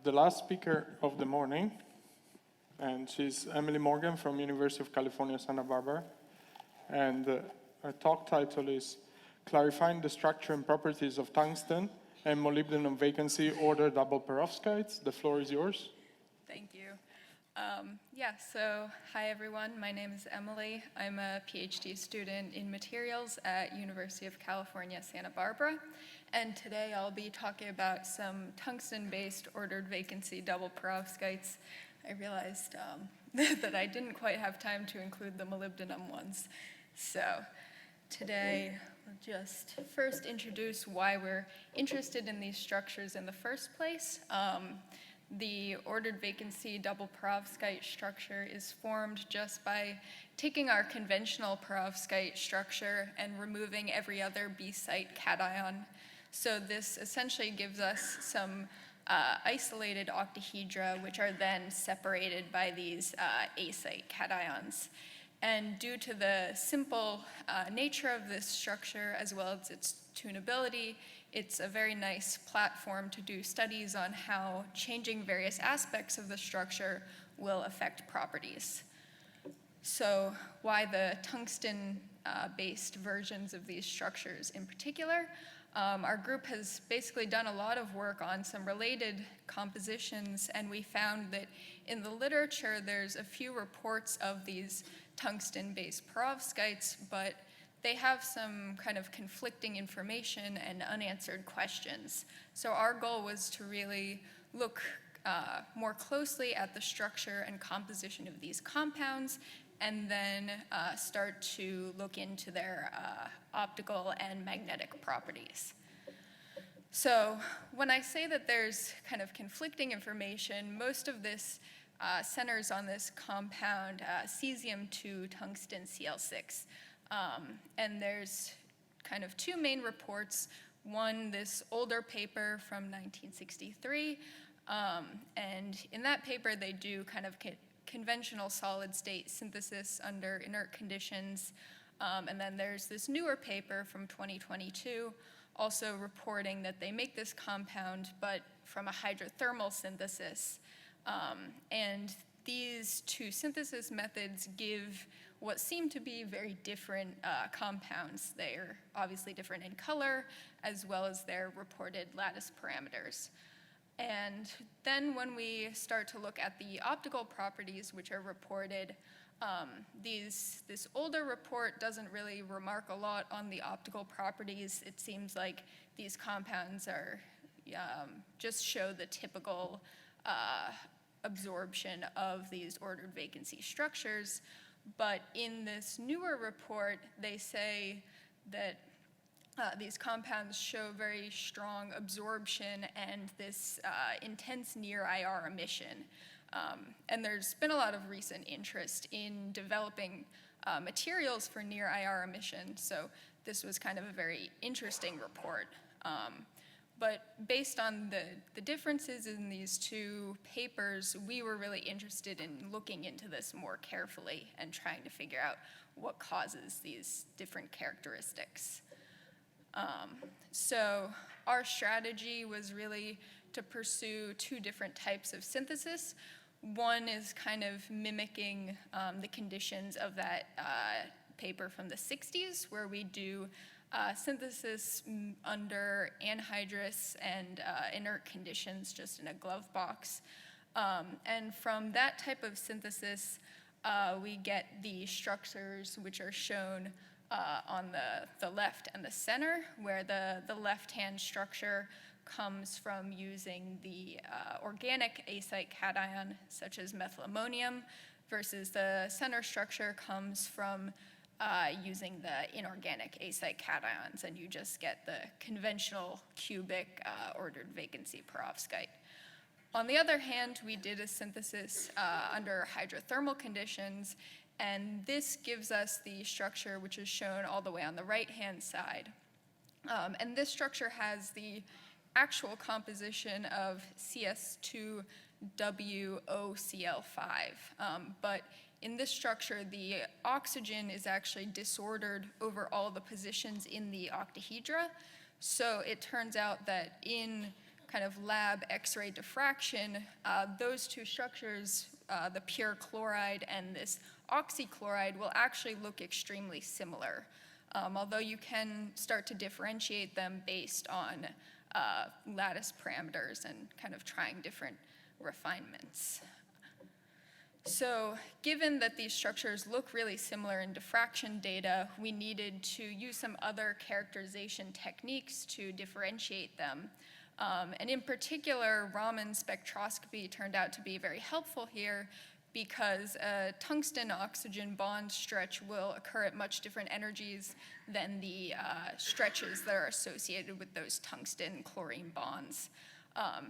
the last speaker of the morning, and she's Emily Morgan from University of California, Santa Barbara. And her talk title is Clarifying the Structure and Properties of Tungsten and Molybdenum Vacancy-ordered double perovskites. The floor is yours. Thank you. So hi everyone, my name is Emily. I'm a PhD student in materials at University of California, Santa Barbara. And today I'll be talking about some tungsten-based ordered vacancy double perovskites. I realized that I didn't quite have time to include the molybdenum ones. So today we'll just first introduce why we're interested in these structures in the first place. The ordered vacancy double perovskite structure is formed just by taking our conventional perovskite structure and removing every other B site cation. So this essentially gives us some isolated octahedra, which are then separated by these A site cations. And due to the simple nature of this structure, as well as its tunability, it's a very nice platform to do studies on how changing various aspects of the structure will affect properties. So why the tungsten-based versions of these structures in particular? Our group has basically done a lot of work on some related compositions, and we found that in the literature there's a few reports of these tungsten-based perovskites, but they have some kind of conflicting information and unanswered questions. So our goal was to really look more closely at the structure and composition of these compounds, and then start to look into their optical and magnetic properties. So when I say that there's kind of conflicting information, most of this centers on this compound cesium-2 tungsten Cl6. And there's kind of two main reports. One, this older paper from 1963, and in that paper they do kind of conventional solid state synthesis under inert conditions. And then there's this newer paper from 2022 also reporting that they make this compound but from a hydrothermal synthesis. And these two synthesis methods give what seem to be very different compounds. They're obviously different in color as well as their reported lattice parameters. And then when we start to look at the optical properties which are reported, this older report doesn't really remark a lot on the optical properties. It seems like these compounds are just show the typical absorption of these ordered vacancy structures. But in this newer report, they say that these compounds show very strong absorption and this intense near IR emission. And there's been a lot of recent interest in developing materials for near IR emission, so this was kind of a very interesting report. But based on the differences in these two papers, we were really interested in looking into this more carefully and trying to figure out what causes these different characteristics. So our strategy was really to pursue two different types of synthesis. One is kind of mimicking the conditions of that paper from the 60s, where we do synthesis under anhydrous and inert conditions, just in a glove box. And from that type of synthesis, we get the structures which are shown on the left and the center, where the left-hand structure comes from using the organic A site cation, such as methylammonium, versus the center structure comes from using the inorganic A site cations, and you just get the conventional cubic ordered vacancy perovskite. On the other hand, we did a synthesis under hydrothermal conditions, and this gives us the structure which is shown all the way on the right-hand side. And this structure has the actual composition of CS2WOCl5, but in this structure, the oxygen is actually disordered over all the positions in the octahedra. So it turns out that in kind of lab X-ray diffraction, those two structures, the pure chloride and this oxychloride, will actually look extremely similar, although you can start to differentiate them based on lattice parameters and kind of trying different refinements. So given that these structures look really similar in diffraction data, we needed to use some other characterization techniques to differentiate them. And in particular, Raman spectroscopy turned out to be very helpful here because a tungsten-oxygen bond stretch will occur at much different energies than the stretches that are associated with those tungsten-chlorine bonds.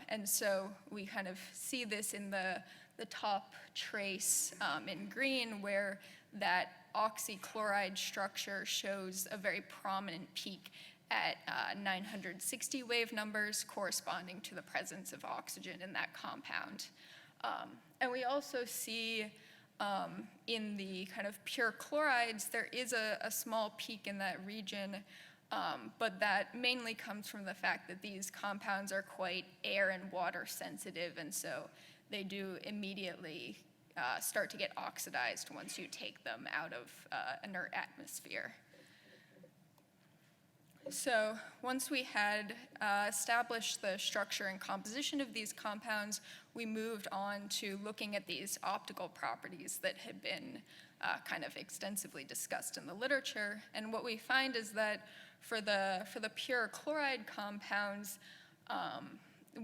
And so we kind of see this in the top trace in green, where that oxychloride structure shows a very prominent peak at 960 wave numbers corresponding to the presence of oxygen in that compound. And we also see in the kind of pure chlorides, there is a small peak in that region, but that mainly comes from the fact that these compounds are quite air and water sensitive, and so they do immediately start to get oxidized once you take them out of inert atmosphere. So once we had established the structure and composition of these compounds, we moved on to looking at these optical properties that had been kind of extensively discussed in the literature. And what we find is that for the pure chloride compounds,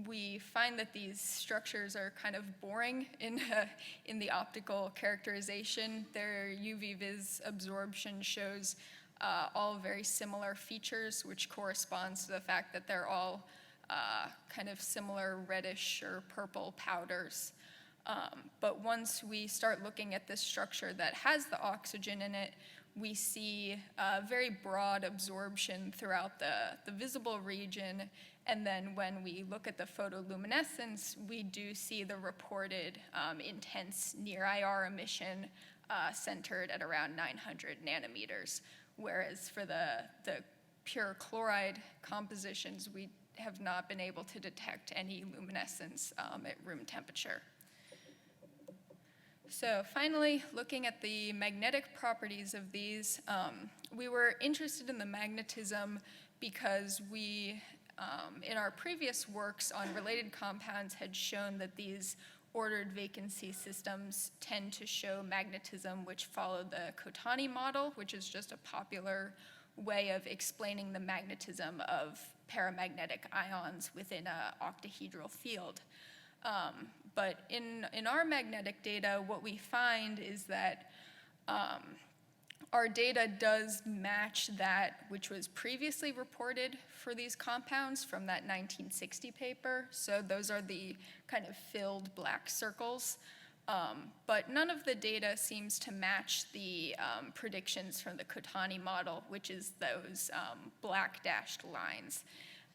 we find that these structures are kind of boring in the optical characterization. Their UV-vis absorption shows all very similar features, which corresponds to the fact that they're all kind of similar reddish or purple powders. But once we start looking at this structure that has the oxygen in it, we see very broad absorption throughout the visible region. And then when we look at the photoluminescence, we do see the reported intense near-IR emission centered at around 900 nanometers. Whereas for the pure chloride compositions, we have not been able to detect any luminescence at room temperature. So finally, looking at the magnetic properties of these, we were interested in the magnetism because we, in our previous works on related compounds, had shown that these ordered vacancy systems tend to show magnetism which followed the Kotani model, which is just a popular way of explaining the magnetism of paramagnetic ions within an octahedral field. But in our magnetic data, what we find is that our data does match that which was previously reported for these compounds from that 1960 paper. So those are the kind of filled black circles. But none of the data seems to match the predictions from the Kotani model, which is those black dashed lines.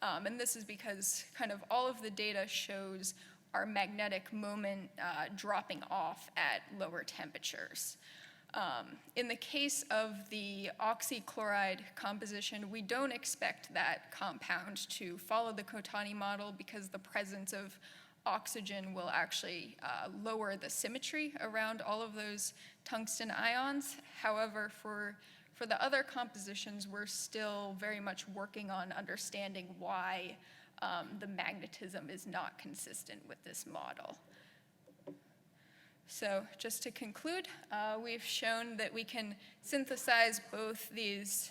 And this is because kind of all of the data shows our magnetic moment dropping off at lower temperatures. In the case of the oxychloride composition, we don't expect that compound to follow the Kotani model because the presence of oxygen will actually lower the symmetry around all of those tungsten ions. However, for the other compositions, we're still very much working on understanding why the magnetism is not consistent with this model. So just to conclude, we've shown that we can synthesize both these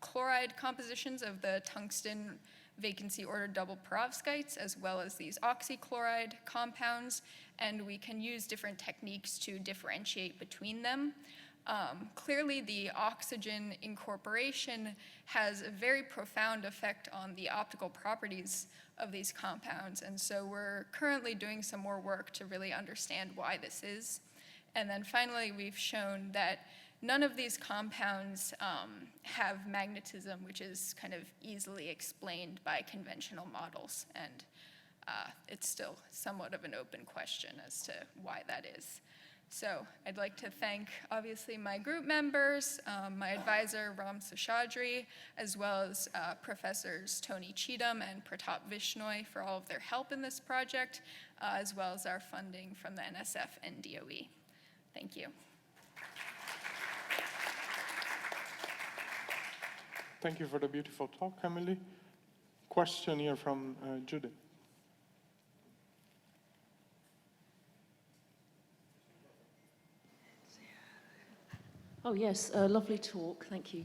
chloride compositions of the tungsten vacancy-ordered double perovskites as well as these oxychloride compounds, and we can use different techniques to differentiate between them. Clearly, the oxygen incorporation has a very profound effect on the optical properties of these compounds, and so we're currently doing some more work to really understand why this is. And then finally, we've shown that none of these compounds have magnetism, which is kind of easily explained by conventional models, and it's still somewhat of an open question as to why that is. So I'd like to thank, obviously, my group members, my advisor, Ram Seshadri, as well as Professors Tony Cheatham and Pratap Vishnoi for all of their help in this project, as well as our funding from the NSF and DOE. Thank you. Thank you for the beautiful talk, Emily. Question here from Judith. Oh yes, lovely talk, thank you.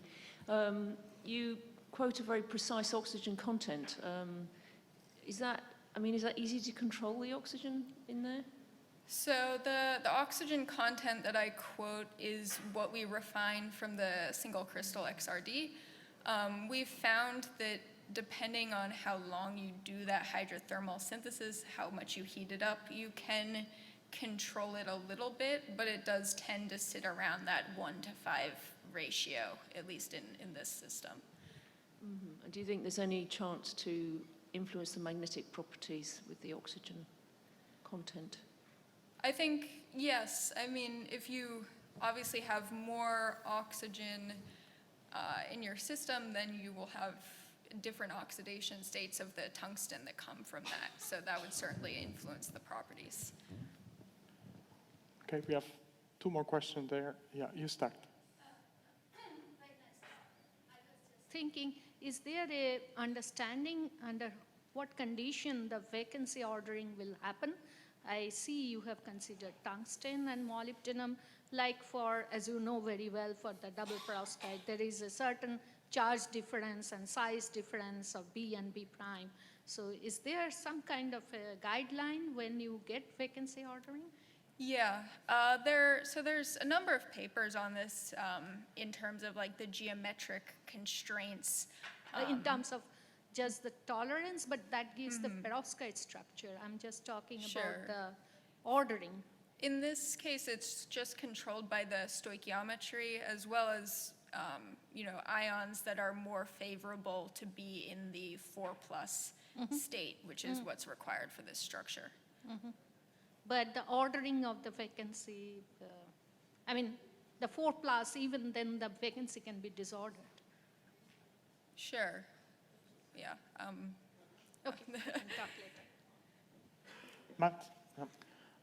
You quote a very precise oxygen content. Is that easy to control the oxygen in there? So the oxygen content that I quote is what we refine from the single crystal XRD. We've found that depending on how long you do that hydrothermal synthesis, how much you heat it up, you can control it a little bit, but it does tend to sit around that 1:5 ratio, at least in this system. Mm-hmm. Do you think there's any chance to influence the magnetic properties with the oxygen content? I think, yes. I mean, if you obviously have more oxygen in your system, then you will have different oxidation states of the tungsten that come from that. So that would certainly influence the properties. Okay, we have two more questions there. Yeah, you start. Thinking, is there a understanding under what condition the vacancy ordering will happen? I see you have considered tungsten and molybdenum, like for, as you know very well, for the double perovskite, there is a certain charge difference and size difference of B and B prime. So is there some kind of a guideline when you get vacancy ordering? Yeah, so there's a number of papers on this in terms of like the geometric constraints. In terms of just the tolerance, but that gives the perovskite structure. I'm just talking about the ordering. In this case, it's just controlled by the stoichiometry as well as ions that are more favorable to be in the 4+ state, which is what's required for this structure. But the ordering of the vacancy, the 4+, even then the vacancy can be disordered. Sure. Yeah. Okay, we can talk later. Matt?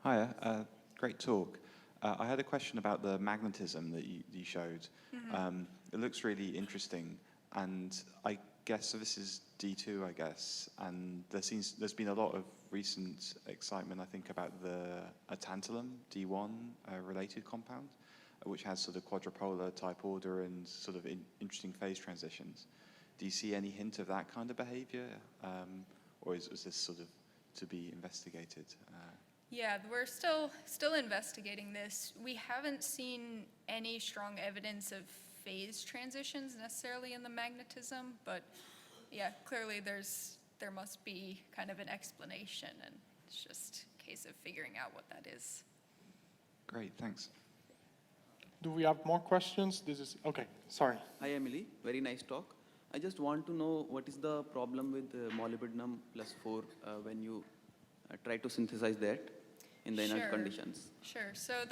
Hiya, great talk. I had a question about the magnetism that you showed. It looks really interesting, and I guess, so this is D2, I guess, and there's been a lot of recent excitement, I think, about a tantalum, D1 related compound, which has sort of quadrupolar type order and sort of interesting phase transitions. Do you see any hint of that kind of behavior, or is this sort of to be investigated? Yeah, we're still investigating this. We haven't seen any strong evidence of phase transitions necessarily in the magnetism, but yeah, clearly there must be kind of an explanation, and it's just a case of figuring out what that is. Great, thanks. Do we have more questions? Okay, sorry. Hi Emily, very nice talk. I just want to know what is the problem with molybdenum +4 when you try to synthesize that in the inert conditions? Sure. So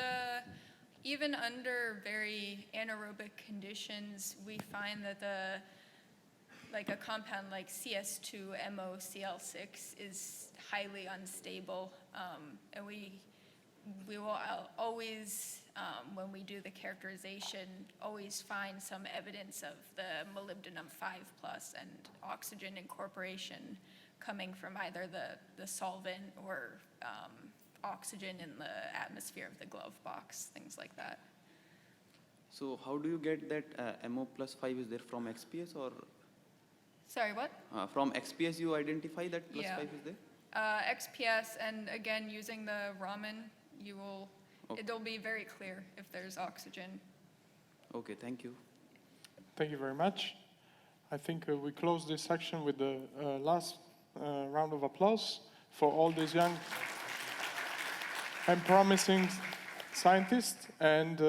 even under very anaerobic conditions, we find that a compound like CS2MOCl6 is highly unstable, and we will always, when we do the characterization, always find some evidence of the molybdenum 5+ and oxygen incorporation coming from either the solvent or oxygen in the atmosphere of the glove box, things like that. So how do you get that MO +5 is there from XPS or? Sorry, what? From XPS you identify that +5 is there? XPS, and again, using the Raman, it'll be very clear if there's oxygen. Okay, thank you. Thank you very much. I think we close this section with the last round of applause for all these young and promising scientists. And